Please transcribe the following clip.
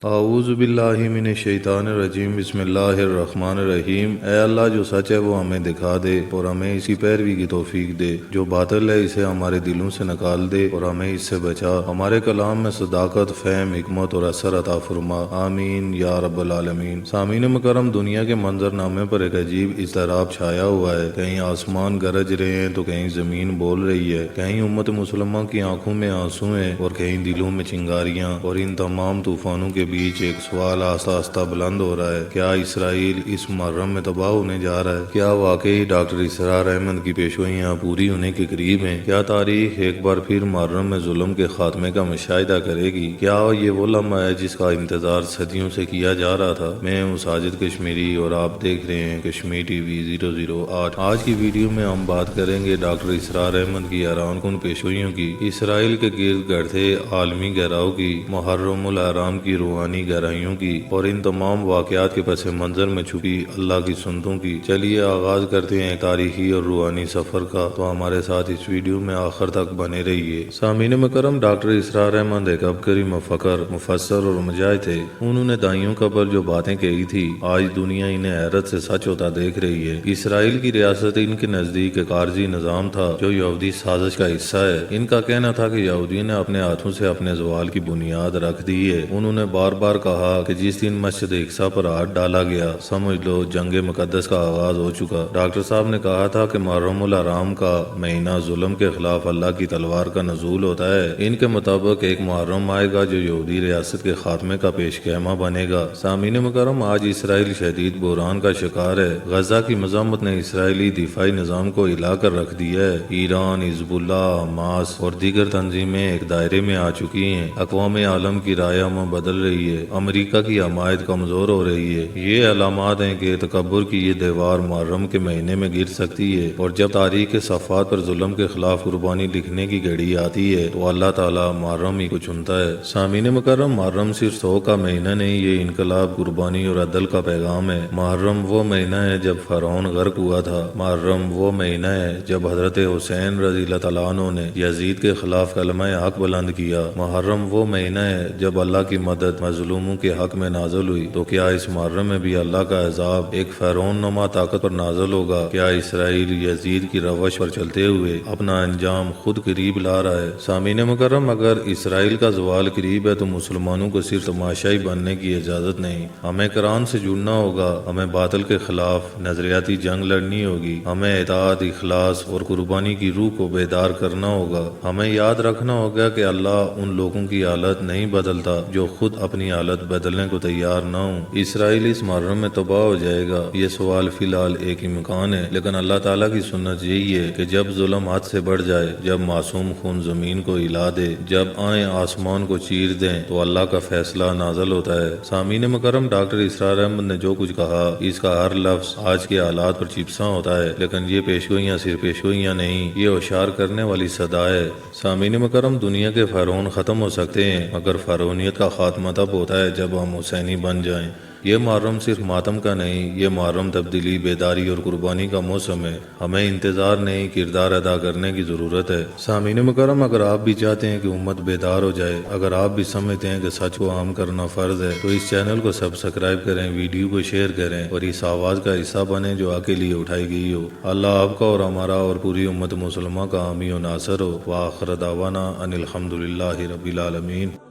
اعوذ باللہ من الشیطان الرجیم بسم اللہ الرحمن الرحیم۔ اے اللہ جو سچ ہے وہ ہمیں دکھا دے اور ہمیں اسی پیروی کی توفیق دے، جو باطل ہے اسے ہمارے دلوں سے نکال دے اور ہمیں اس سے بچا، ہمارے کلام میں صداقت، فہم، حکمت اور اثر عطا فرما، آمین یا رب العالمین۔ سامعین مکرم، دنیا کے منظر نامے پر ایک عجیب اضطراب چھایا ہوا ہے۔ کہیں آسمان گرج رہے ہیں تو کہیں زمین بول رہی ہے، کہیں امت مسلمہ کی آنکھوں میں آنسو ہیں اور کہیں دلوں میں چنگاریاں، اور ان تمام طوفانوں کے بیچ ایک سوال آہستہ آہستہ بلند ہو رہا ہے: کیا اسرائیل اس محرم میں تباہ ہونے جا رہا ہے؟ کیا واقعی ڈاکٹر اسرار احمد کی پیشگوئیاں پوری ہونے کے قریب ہیں؟ کیا تاریخ ایک بار پھر محرم میں ظلم کے خاتمے کا مشاہدہ کرے گی؟ کیا یہ وہ لمحہ ہے جس کا انتظار صدیوں سے کیا جا رہا تھا؟ میں ہوں ساجد کشمیری اور آپ دیکھ رہے ہیں کشمیر ٹی وی 008۔ آج کی ویڈیو میں ہم بات کریں گے ڈاکٹر اسرار احمد کی حیران کن پیشگوئیوں کی، اسرائیل کے گرد گڑھتے عالمی گہراؤ کی، محرم الحرام کی روحانی گہرائیوں کی، اور ان تمام واقعات کے پس منظر میں چھپی اللہ کی سنتوں کی۔ چلیے آغاز کرتے ہیں تاریخی اور روحانی سفر کا، تو ہمارے ساتھ اس ویڈیو میں آخر تک بنے رہیے۔ سامعین مکرم، ڈاکٹر اسرار احمد ایک عبقری مفکر، مفسر اور مجاہد تھے۔ انہوں نے دائیوں قبل جو باتیں کہی تھی، آج دنیا انہیں حیرت سے سچ ہوتا دیکھ رہی ہے۔ اسرائیل کی ریاست ان کے نزدیک ایک عارضی نظام تھا جو یہودی سازش کا حصہ ہے۔ ان کا کہنا تھا کہ یہودیوں نے اپنے ہاتھوں سے اپنے زوال کی بنیاد رکھ دی ہے۔ انہوں نے بار بار کہا کہ جس دن مسجد اقصی پر ہاتھ ڈالا گیا، سمجھ لو جنگ مقدس کا آغاز ہو چکا۔ ڈاکٹر صاحب نے کہا تھا کہ محرم الحرام کا مہینہ ظلم کے خلاف اللہ کی تلوار کا نزول ہوتا ہے۔ ان کے مطابق ایک محرم آئے گا جو یہودی ریاست کے خاتمے کا پیش خیمہ بنے گا۔ سامعین مکرم، آج اسرائیل شدید بحران کا شکار ہے۔ غزہ کی مذمت نے اسرائیلی دفاعی نظام کو ہلا کر رکھ دیا ہے۔ ایران، حزب اللہ، حماس اور دیگر تنظیمیں ایک دائرے میں آ چکی ہیں۔ اقوام عالم کی رائے عمل بدل رہی ہے۔ امریکہ کی حمایت کمزور ہو رہی ہے۔ یہ علامات ہیں کہ تکبر کی یہ دیوار محرم کے مہینے میں گر سکتی ہے، اور جب تاریخ کے صفحات پر ظلم کے خلاف قربانی لکھنے کی گھڑی آتی ہے تو اللہ تعالیٰ محرم ہی کو چنتا ہے۔ سامعین مکرم، محرم صرف 100 کا مہینہ نہیں، یہ انقلاب، قربانی اور عدل کا پیغام ہے۔ محرم وہ مہینہ ہے جب فرعون غرق ہوا تھا۔ محرم وہ مہینہ ہے جب حضرت حسین رضی اللہ تعالیٰ عنہ نے یزید کے خلاف کلمہ حق بلند کیا۔ محرم وہ مہینہ ہے جب اللہ کی مدد مظلوموں کے حق میں نازل ہوئی۔ تو کیا اس محرم میں بھی اللہ کا عذاب ایک فرعون نما طاقت پر نازل ہوگا؟ کیا اسرائیل یزید کی روش پر چلتے ہوئے اپنا انجام خود قریب لا رہا ہے؟ سامعین مکرم، اگر اسرائیل کا زوال قریب ہے تو مسلمانوں کو صرف تماشائی بننے کی اجازت نہیں۔ ہمیں قرآن سے جڑنا ہوگا، ہمیں باطل کے خلاف نظریاتی جنگ لڑنی ہوگی، ہمیں اطاعت، اخلاص اور قربانی کی روح کو بیدار کرنا ہوگا۔ ہمیں یاد رکھنا ہوگا کہ اللہ ان لوگوں کی حالت نہیں بدلتا جو خود اپنی حالت بدلنے کو تیار نہ ہوں۔ اسرائیل اس محرم میں تباہ ہو جائے گا، یہ سوال فی الحال ایک امکان ہے، لیکن اللہ تعالیٰ کی سنت یہی ہے کہ جب ظلم حد سے بڑھ جائے، جب معصوم خون زمین کو ہلا دے، جب آئیں آسمان کو چیر دیں، تو اللہ کا فیصلہ نازل ہوتا ہے۔ سامعین مکرم، ڈاکٹر اسرار احمد نے جو کچھ کہا، اس کا ہر لفظ آج کے حالات پر چپساں ہوتا ہے، لیکن یہ پیشگوئیاں صرف پیشگوئیاں نہیں، یہ ہوشیار کرنے والی صدا ہے۔ سامعین مکرم، دنیا کے فرعون ختم ہو سکتے ہیں، مگر فرعونیت کا خاتمہ تب ہوتا ہے جب ہم حسینی بن جائیں۔ یہ محرم صرف ماتم کا نہیں، یہ محرم تبدیلی، بیداری اور قربانی کا موسم ہے۔ ہمیں انتظار نہیں، کردار ادا کرنے کی ضرورت ہے۔ سامعین مکرم، اگر آپ بھی چاہتے ہیں کہ امت بیدار ہو جائے، اگر آپ بھی سمجھتے ہیں کہ سچ کو عام کرنا فرض ہے، تو اس چینل کو سبسکرائب کریں، ویڈیو کو شیئر کریں اور اس آواز کا حصہ بنیں جو آپ کے لیے اٹھائی گئی ہو۔ اللہ آپ کا اور ہمارا اور پوری امت مسلمہ کا حامی و ناصر ہو۔ وآخر دعوانا ان الحمدللہ رب العالمین۔